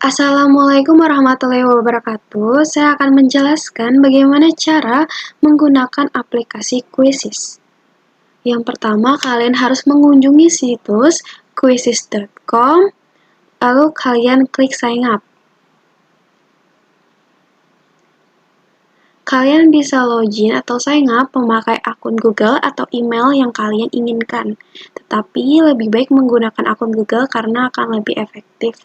Assalamualaikum warahmatullahi wabarakatuh. Saya akan menjelaskan bagaimana cara menggunakan aplikasi Quizzes. Yang pertama, kalian harus mengunjungi situs quizzes.com, lalu kalian klik sign up. Kalian bisa login atau sign up memakai akun Google atau email yang kalian inginkan. Tetapi lebih baik menggunakan akun Google karena akan lebih efektif.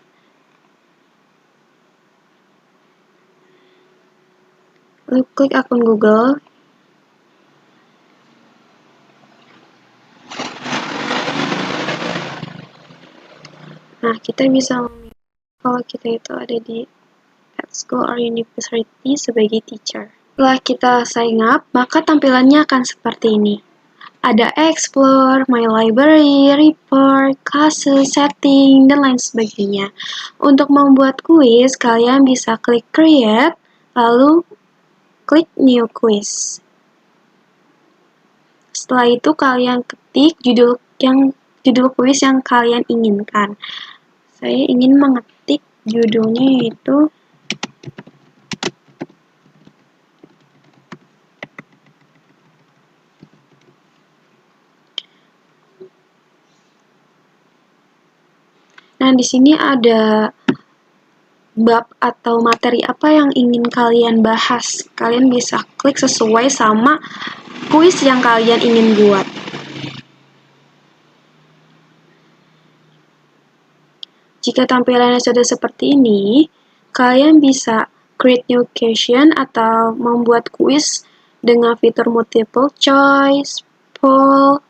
Lalu klik akun Google. Nah, kita bisa memilih kalau kita itu ada di school or university sebagai teacher. Setelah kita sign up, maka tampilannya akan seperti ini. Ada explore, my library, report, classes, setting, dan lain sebagainya. Untuk membuat kuis, kalian bisa klik create, lalu klik new quiz. Setelah itu kalian ketik judul kuis yang kalian inginkan. Saya ingin mengetik judulnya yaitu Nah, di sini ada bab atau materi apa yang ingin kalian bahas. Kalian bisa klik sesuai sama kuis yang kalian ingin buat. Jika tampilannya sudah seperti ini, kalian bisa create new question atau membuat kuis dengan fitur multiple choice, poll,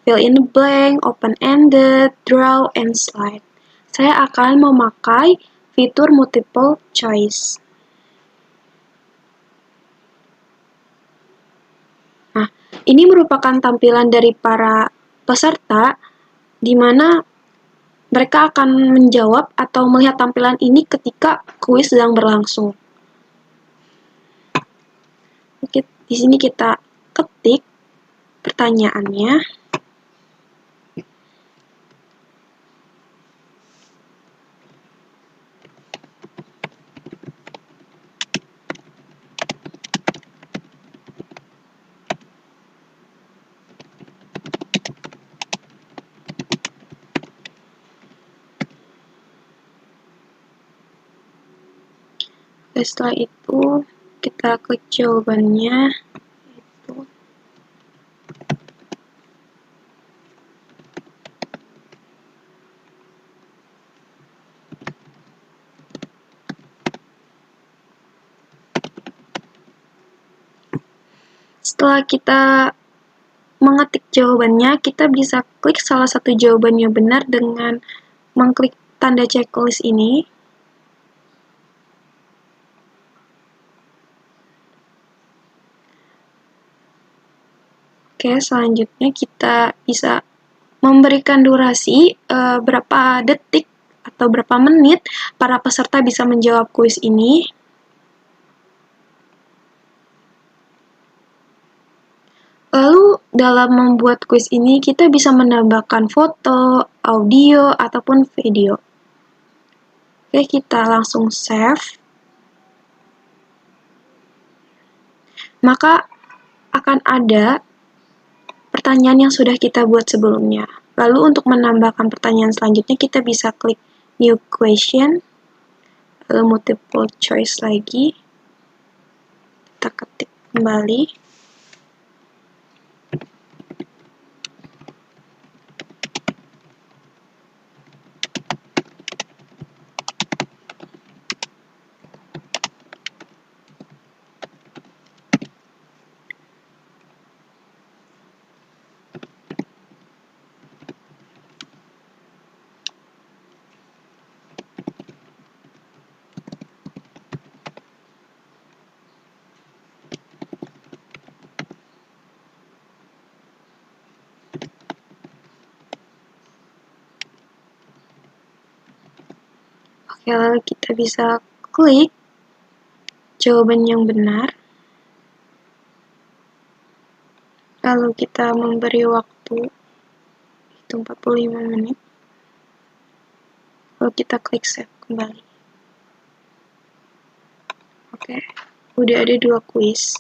fill in the blank, open-ended, draw, and slide. Saya akan memakai fitur multiple choice. Nah, ini merupakan tampilan dari para peserta di mana mereka akan menjawab atau melihat tampilan ini ketika kuis sedang berlangsung. Oke, di sini kita ketik pertanyaannya. Setelah itu kita klik jawabannya. Setelah kita mengetik jawabannya, kita bisa klik salah satu jawaban yang benar dengan mengklik tanda checklist ini. Oke, selanjutnya kita bisa memberikan durasi berapa detik atau berapa menit para peserta bisa menjawab kuis ini. Lalu dalam membuat kuis ini kita bisa menambahkan foto, audio, ataupun video. Oke, kita langsung save. Maka akan ada pertanyaan yang sudah kita buat sebelumnya. Lalu untuk menambahkan pertanyaan selanjutnya kita bisa klik new question, lalu multiple choice lagi. Kita ketik kembali. Oke, lalu kita bisa klik jawaban yang benar. Lalu kita memberi waktu itu 45 menit. Lalu kita klik save kembali. Oke, udah ada 2 kuis.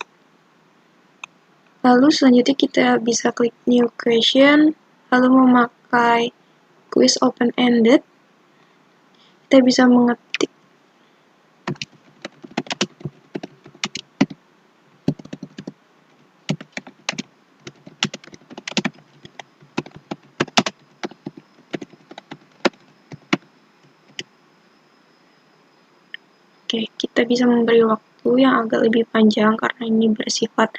Lalu selanjutnya kita bisa klik new question, lalu memakai kuis open-ended. Kita bisa mengetik Oke, kita bisa memberi waktu yang agak lebih panjang karena ini bersifat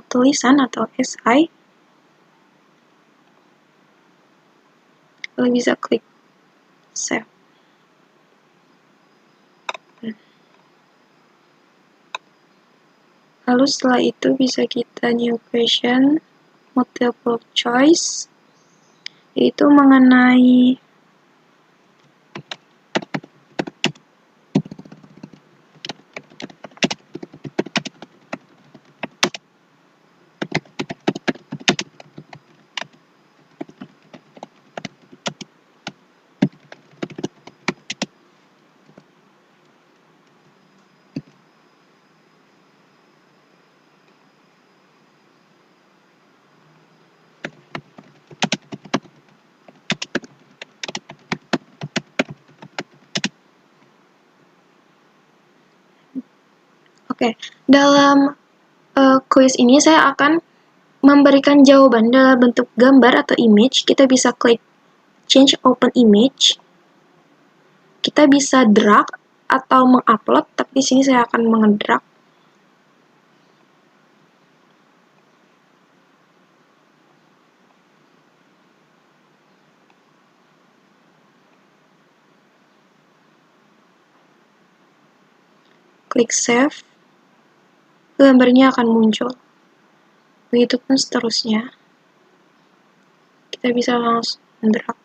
tulisan atau esai. Lalu bisa klik save. Lalu setelah itu bisa kita new question, multiple choice, yaitu mengenai Oke, dalam kuis ini saya akan memberikan jawaban dalam bentuk gambar atau image. Kita bisa klik change open image. Kita bisa drag atau mengupload, tapi di sini saya akan mengedrag. Klik save. Gambarnya akan muncul. Begitupun seterusnya. Kita bisa langsung drag.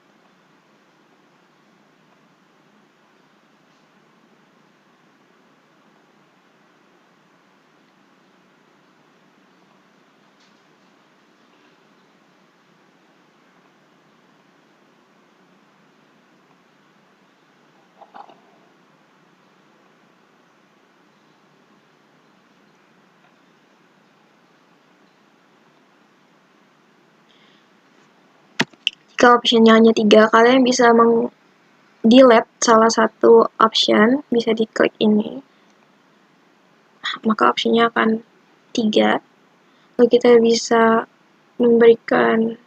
Jika optionnya hanya 3, kalian bisa delete salah satu option, bisa diklik ini. Maka optionnya akan 3. Lalu kita bisa memberikan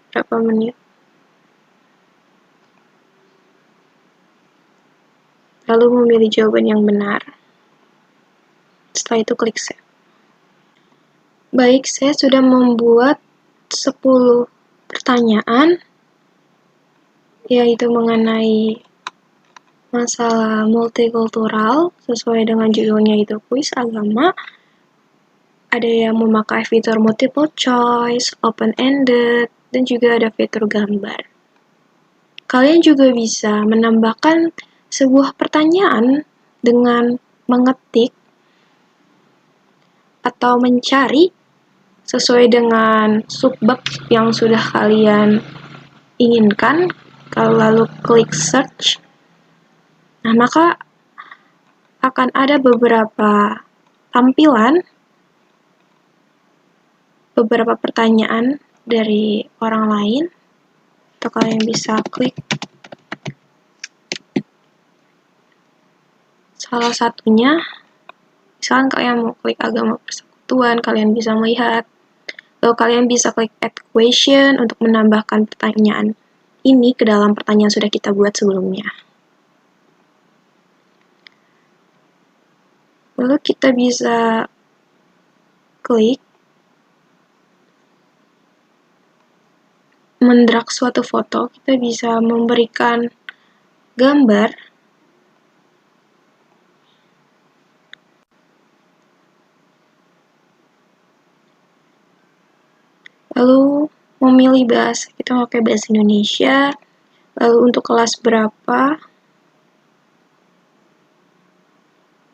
berapa menit. Lalu memilih jawaban yang benar. Setelah itu klik save. Baik, saya sudah membuat 10 pertanyaan, yaitu mengenai masalah multikultural, sesuai dengan judulnya itu kuis agama. Ada yang memakai fitur multiple choice, open-ended, dan juga ada fitur gambar. Kalian juga bisa menambahkan sebuah pertanyaan dengan mengetik atau mencari sesuai dengan subbab yang sudah kalian inginkan. Kalau lalu klik search, nah maka akan ada beberapa tampilan, beberapa pertanyaan dari orang lain, atau kalian bisa klik salah satunya. Misalkan kalian mau klik agama persekutuan, kalian bisa melihat. Lalu kalian bisa klik add question untuk menambahkan pertanyaan ini ke dalam pertanyaan yang sudah kita buat sebelumnya. Lalu kita bisa klik mendrag suatu foto. Kita bisa memberikan gambar, lalu memilih bahasa. Kita pakai bahasa Indonesia. Lalu untuk kelas berapa,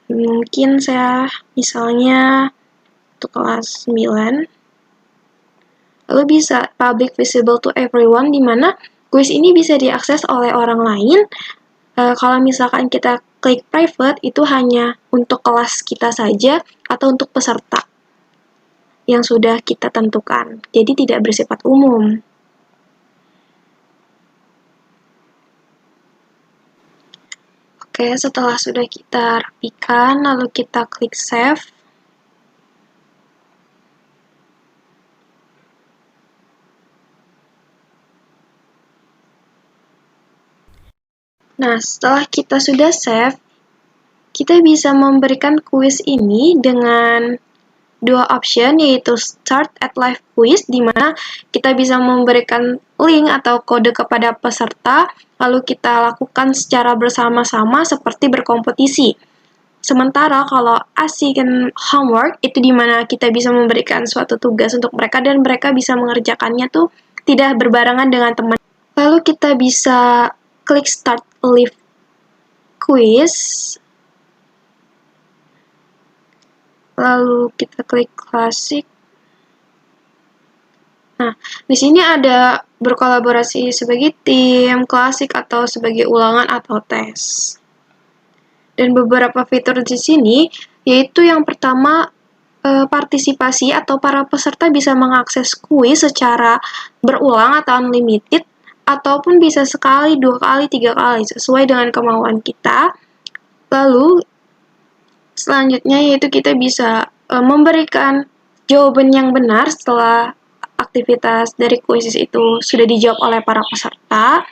mungkin saya misalnya untuk kelas 9. Lalu bisa public visible to everyone, di mana kuis ini bisa diakses oleh orang lain Kalau misalkan kita klik private, itu hanya untuk kelas kita saja atau untuk peserta yang sudah kita tentukan. Jadi tidak bersifat umum. Oke, setelah sudah kita rapikan, lalu kita klik save. Nah, setelah kita sudah save, kita bisa memberikan kuis ini dengan dua option, yaitu start at live quiz, di mana kita bisa memberikan link atau kode kepada peserta, lalu kita lakukan secara bersama-sama seperti berkompetisi. Sementara kalau assign homework, itu di mana kita bisa memberikan suatu tugas untuk mereka dan mereka bisa mengerjakannya tuh tidak berbarengan dengan teman. Lalu kita bisa klik start live quiz. Lalu kita klik klasik. Nah, di sini ada berkolaborasi sebagai tim, klasik, atau sebagai ulangan atau tes. Dan beberapa fitur di sini, yaitu yang pertama, partisipasi atau para peserta bisa mengakses kuis secara berulang atau unlimited, ataupun bisa sekali, 2 kali, 3 kali, sesuai dengan kemauan kita. Lalu, selanjutnya yaitu kita bisa memberikan jawaban yang benar setelah aktivitas dari kuis itu sudah dijawab oleh para peserta.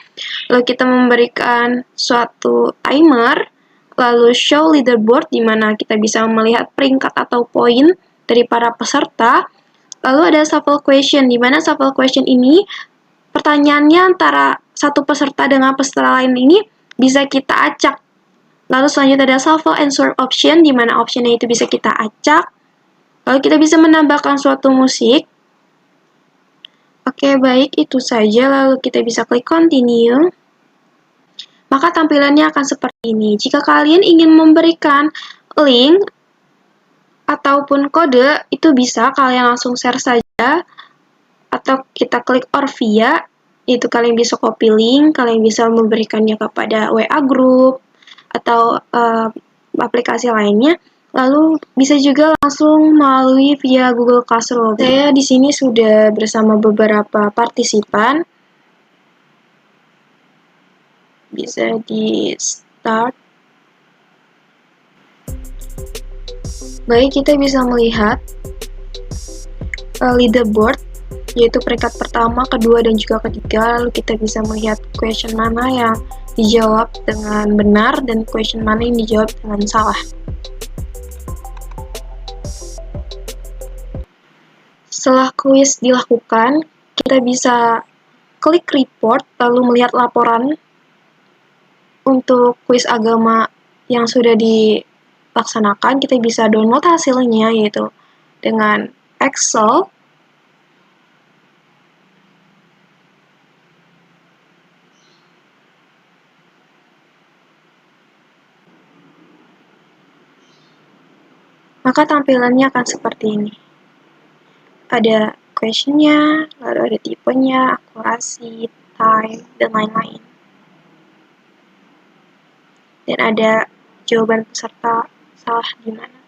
Lalu kita memberikan suatu timer, lalu show leaderboard di mana kita bisa melihat peringkat atau poin dari para peserta. Lalu ada shuffle question, di mana shuffle question ini pertanyaannya antara satu peserta dengan peserta lain ini bisa kita acak. Lalu selanjutnya ada shuffle and sort option, di mana optionnya itu bisa kita acak. Lalu kita bisa menambahkan suatu musik. Oke, baik, itu saja. Lalu kita bisa klik continue. Maka tampilannya akan seperti ini. Jika kalian ingin memberikan link ataupun kode, itu bisa kalian langsung share saja. Atau kita klik or via, itu kalian bisa copy link, kalian bisa memberikannya kepada WA group, atau aplikasi lainnya. Lalu bisa juga langsung melalui via Google Classroom. Saya di sini sudah bersama beberapa partisipan. Bisa di start. Baik, kita bisa melihat leaderboard, yaitu peringkat pertama, kedua, dan juga ketiga. Lalu kita bisa melihat question mana yang dijawab dengan benar dan question mana yang dijawab dengan salah. Setelah kuis dilakukan, kita bisa klik report, lalu melihat laporan untuk kuis agama yang sudah dilaksanakan. Kita bisa download hasilnya, yaitu dengan Excel. Maka tampilannya akan seperti ini. Ada questionnya, lalu ada tipenya, akurasi, time, dan lain-lain. Dan ada jawaban peserta salah di mana.